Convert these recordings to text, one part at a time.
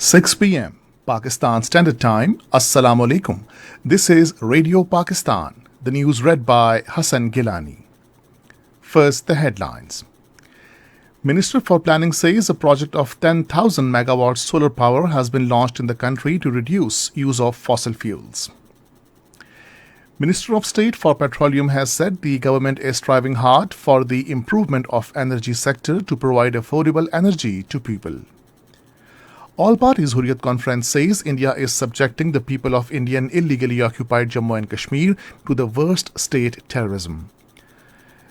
6 p.m. Pakistan Standard Time. Assalamu alaikum. This is Radio Pakistan. The news read by Hassan Gilani. First, the headlines. Minister for Planning says a project of 10,000 megawatts solar power has been launched in the country to reduce use of fossil fuels. Minister of State for Petroleum has said the government is striving hard for the improvement of energy sector to provide affordable energy to people. All Parties Hurriyat Conference says India is subjecting the people of Indian illegally occupied Jammu and Kashmir to the worst state terrorism.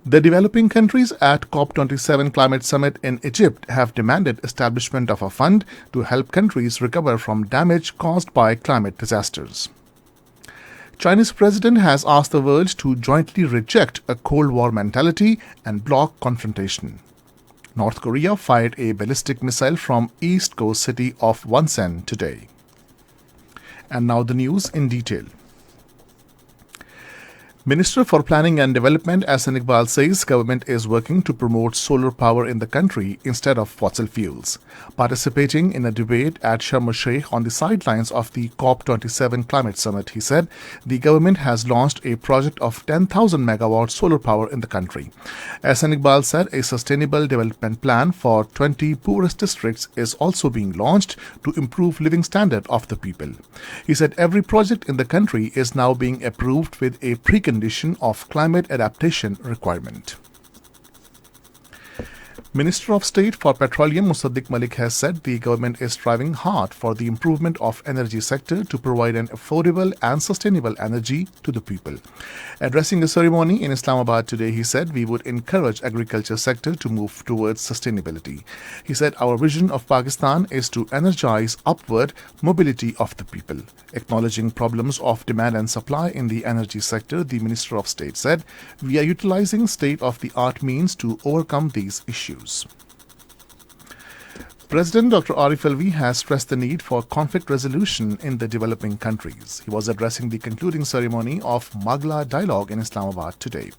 The developing countries at COP27 Climate Summit in Egypt have demanded establishment of a fund to help countries recover from damage caused by climate disasters. Chinese president has asked the world to jointly reject a Cold War mentality and block confrontation. North Korea fired a ballistic missile from east coast city of Wonsan today. And now the news in detail. Minister for Planning and Development Ahsan Iqbal says government is working to promote solar power in the country instead of fossil fuels. Participating in a debate at Sharm el-Sheikh on the sidelines of the COP27 Climate Summit, he said the government has launched a project of 10,000 megawatts solar power in the country. Ahsan Iqbal said a sustainable development plan for 20 poorest districts is also being launched to improve living standard of the people. He said every project in the country is now being approved with a precondition of climate adaptation requirement. Minister of State for Petroleum Musaddiq Malik has said the government is striving hard for the improvement of energy sector to provide an affordable and sustainable energy to the people. Addressing a ceremony in Islamabad today, he said we would encourage agriculture sector to move towards sustainability. He said our vision of Pakistan is to energize upward mobility of the people. Acknowledging problems of demand and supply in the energy sector, the Minister of State said we are utilizing state-of-the-art means to overcome these issues. President Dr. Arif Alvi has stressed the need for conflict resolution in the developing countries. He was addressing the concluding ceremony of Magla Dialogue in Islamabad today.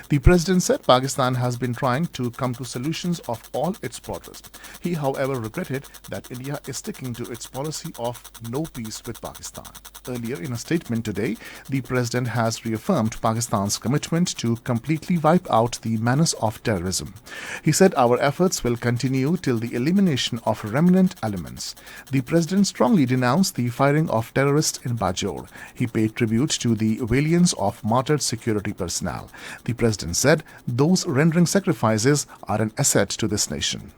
The president said Pakistan has been trying to come to solutions of all its borders. He, however, regretted that India is sticking to its policy of no peace with Pakistan. Earlier in a statement today, the president has reaffirmed Pakistan's commitment to completely wipe out the menace of terrorism. He said our efforts will continue till the elimination of remnant elements. The president strongly denounced the firing of terrorists in Bajor. He paid tribute to the valiance of martyred security personnel. The president said those rendering sacrifices are an asset to this nation.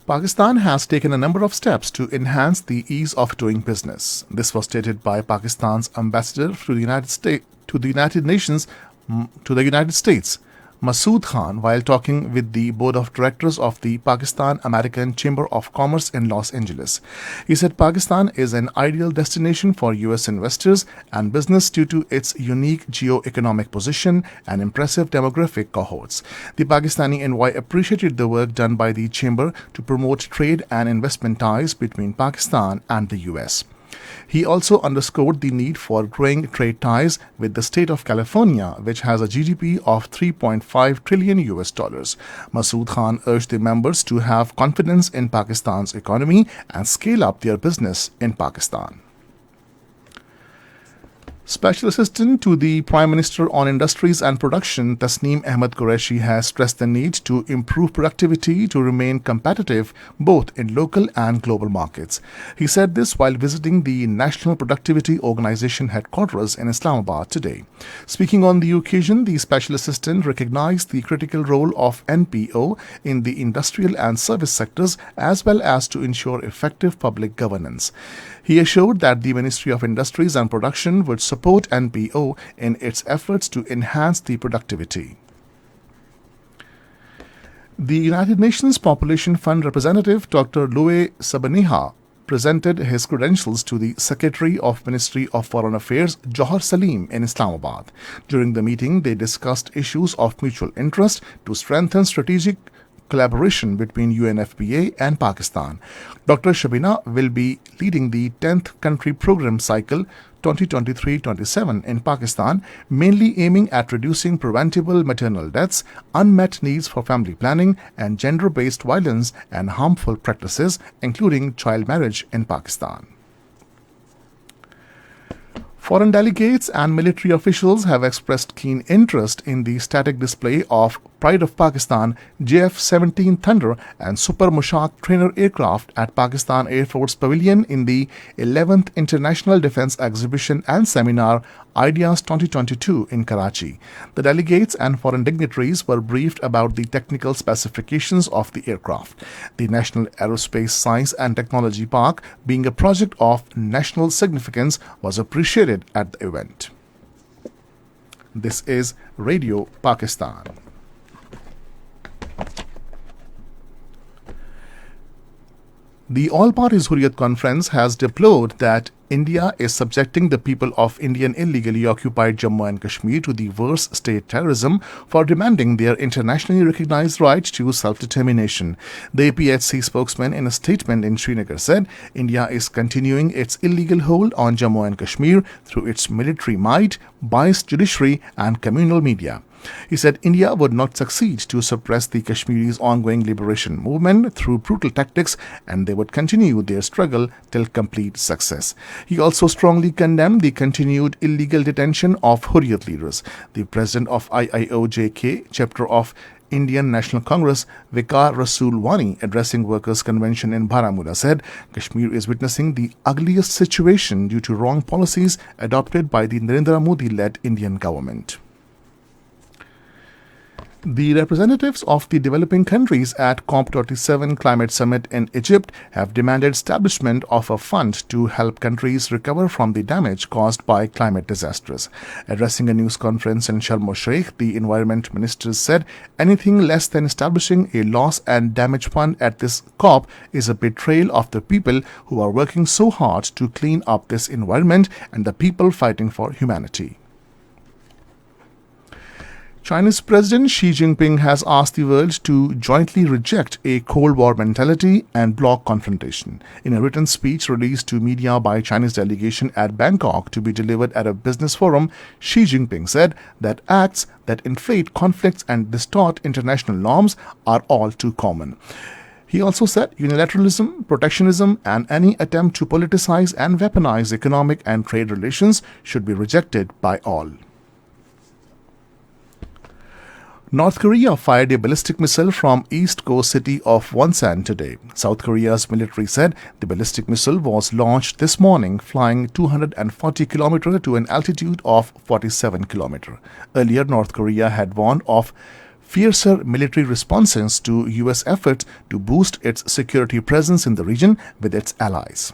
Pakistan has taken a number of steps to enhance the ease of doing business. This was stated by Pakistan's ambassador to the United States, Masood Khan, while talking with the board of directors of the Pakistan-American Chamber of Commerce in Los Angeles. He said Pakistan is an ideal destination for U.S. investors and business due to its unique geo-economic position and impressive demographic cohorts. The Pakistani envoy appreciated the work done by the Chamber to promote trade and investment ties between Pakistan and the U.S. He also underscored the need for growing trade ties with the state of California, which has a GDP of $3.5 trillion. Masood Khan urged the members to have confidence in Pakistan's economy and scale up their business in Pakistan. Special Assistant to the Prime Minister on Industries and Production, Tasneem Ahmed Qureshi, has stressed the need to improve productivity to remain competitive both in local and global markets. He said this while visiting the National Productivity Organization headquarters in Islamabad today. Speaking on the occasion, the Special Assistant recognized the critical role of NPO in the industrial and service sectors as well as to ensure effective public governance. He assured that the Ministry of Industries and Production would support NPO in its efforts to enhance the productivity. The United Nations Population Fund representative Dr. Louis Sabaniha presented his credentials to the Secretary of Ministry of Foreign Affairs, Johar Salim, in Islamabad. During the meeting, they discussed issues of mutual interest to strengthen strategic collaboration between UNFPA and Pakistan. Dr. Shabina will be leading the 10th country program cycle 2023-27 in Pakistan, mainly aiming at reducing preventable maternal deaths, unmet needs for family planning, and gender-based violence and harmful practices, including child marriage in Pakistan. Foreign delegates and military officials have expressed keen interest in the static display of Pride of Pakistan JF-17 Thunder and Super Mushak trainer aircraft at Pakistan Air Force Pavilion in the 11th International Defence Exhibition and Seminar Ideas 2022 in Karachi. The delegates and foreign dignitaries were briefed about the technical specifications of the aircraft. The National Aerospace Science and Technology Park, being a project of national significance, was appreciated at the event. This is Radio Pakistan. The All Parties Hurriyat Conference has deplored that India is subjecting the people of Indian illegally occupied Jammu and Kashmir to the worst state terrorism for demanding their internationally recognized right to self-determination. The APHC spokesman in a statement in Srinagar said India is continuing its illegal hold on Jammu and Kashmir through its military might, biased judiciary and communal media. He said India would not succeed to suppress the Kashmiris' ongoing liberation movement through brutal tactics, and they would continue their struggle till complete success. He also strongly condemned the continued illegal detention of Hurriyat leaders. The president of IIOJK, chapter of Indian National Congress, Vikar Rasool Wani, addressing Workers' Convention in Baramulla, said Kashmir is witnessing the ugliest situation due to wrong policies adopted by the Narendra Modi-led Indian government. The representatives of the developing countries at COP27 Climate Summit in Egypt have demanded establishment of a fund to help countries recover from the damage caused by climate disasters. Addressing a news conference in Sharm el-Sheikh, the environment ministers said anything less than establishing a loss and damage fund at this COP is a betrayal of the people who are working so hard to clean up this environment and the people fighting for humanity. China's President Xi Jinping has asked the world to jointly reject a Cold War mentality and block confrontation. In a written speech released to media by Chinese delegation at Bangkok to be delivered at a business forum, Xi Jinping said that acts that inflate conflicts and distort international norms are all too common. He also said unilateralism, protectionism, and any attempt to politicize and weaponize economic and trade relations should be rejected by all. North Korea fired a ballistic missile from east coast city of Wonsan today. South Korea's military said the ballistic missile was launched this morning, flying 240 km to an altitude of 47 km. Earlier, North Korea had warned of fiercer military responses to U.S. efforts to boost its security presence in the region with its allies.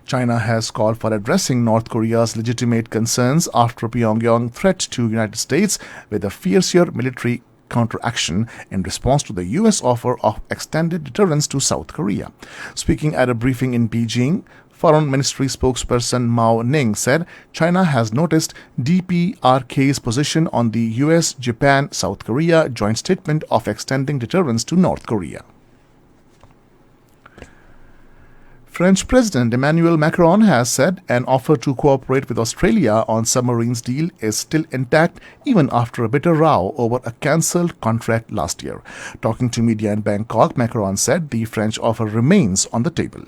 China has called for addressing North Korea's legitimate concerns after Pyongyang's threat to the United States with a fiercer military counteraction in response to the U.S. offer of extended deterrence to South Korea. Speaking at a briefing in Beijing, Foreign Ministry spokesperson Mao Ning said China has noticed DPRK's position on the U.S., Japan, South Korea joint statement of extending deterrence to North Korea. French President Emmanuel Macron has said an offer to cooperate with Australia on submarines deal is still intact even after a bitter row over a cancelled contract last year. Talking to media in Bangkok, Macron said the French offer remains on the table.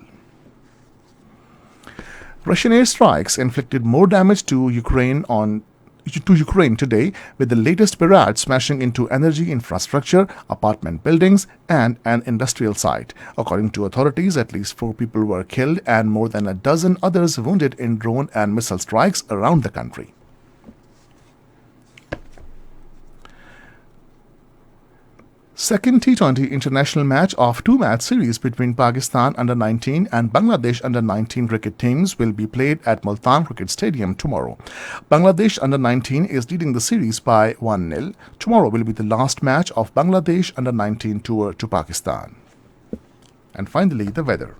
Russian airstrikes inflicted more damage to Ukraine today, with the latest barrage smashing into energy infrastructure, apartment buildings, and an industrial site. According to authorities, at least 4 people were killed and more than a dozen others wounded in drone and missile strikes around the country. Second T20 international match of 2-match series between Pakistan under-19 and Bangladesh under-19 cricket teams will be played at Multan Cricket Stadium tomorrow. Bangladesh under-19 is leading the series by 1-0. Tomorrow will be the last match of Bangladesh under-19 tour to Pakistan. And finally, the weather.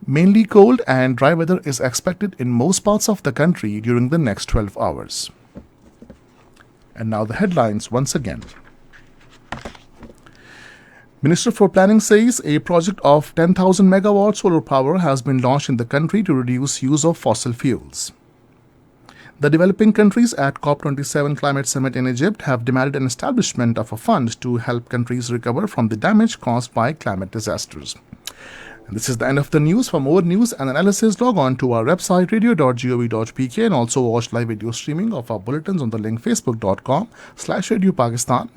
Mainly cold and dry weather is expected in most parts of the country during the next 12 hours. And now the headlines once again. Minister for Planning says a project of 10,000 megawatt solar power has been launched in the country to reduce use of fossil fuels. The developing countries at COP27 Climate Summit in Egypt have demanded an establishment of a fund to help countries recover from the damage caused by climate disasters. And this is the end of the news. For more news and analysis, log on to our website radio.gov.pk and also watch live video streaming of our bulletins on the link facebook.com/Radio Pakistan.